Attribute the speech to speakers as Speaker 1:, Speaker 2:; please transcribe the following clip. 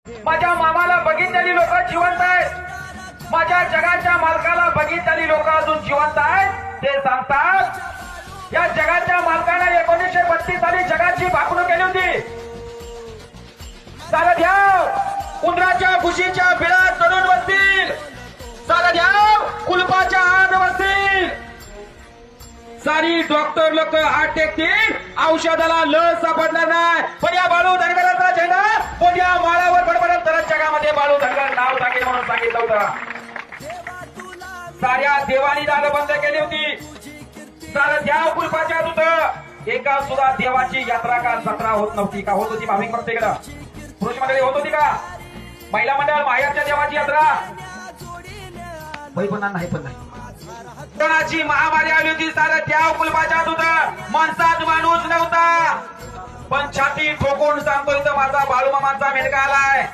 Speaker 1: माझ्या मामाला बघितलेली लोक जिवंत आहेत, माझ्या जगाच्या मालकाला बघितलेली लोक अजून जिवंत आहेत। ते सांगतात या जगाच्या मालकाने 1932 साली जगाची भाकणूक केली होती। सारं द्याव उंदराच्या खुशीच्या बिळात चढून बसतील, सारं द्याव कुलपाच्या आत बसतील, सारी डॉक्टर लोक हात टेकतील, औषधाला लस सापडणार नाही। पण या बाळू धनगराचा झेंडा कोणत्या माळावर बडबडत तर जगामध्ये बाळू धनगर नाव सांगेल म्हणून सांगितलं होतं। साऱ्या देवानी दार बंद केली होती, सारं द्याव कुलपाच्या दूत। एका सुद्धा देवाची यात्रा का जत्रा होत नव्हती का? होत होती भाविक प्रत्येकडं, पुरुष मंडळी होत होती का? महिला मंडळ माहेरच्या देवाची यात्रा नाही पण नाही। कोणाची महामारी आली होती, सारं द्याव कुलपाच्या दूत। माणसात माणूस नव्हता, पण छाती ठोकून सांगतोय तर माझा बाळूमामांचा मेलका आलाय।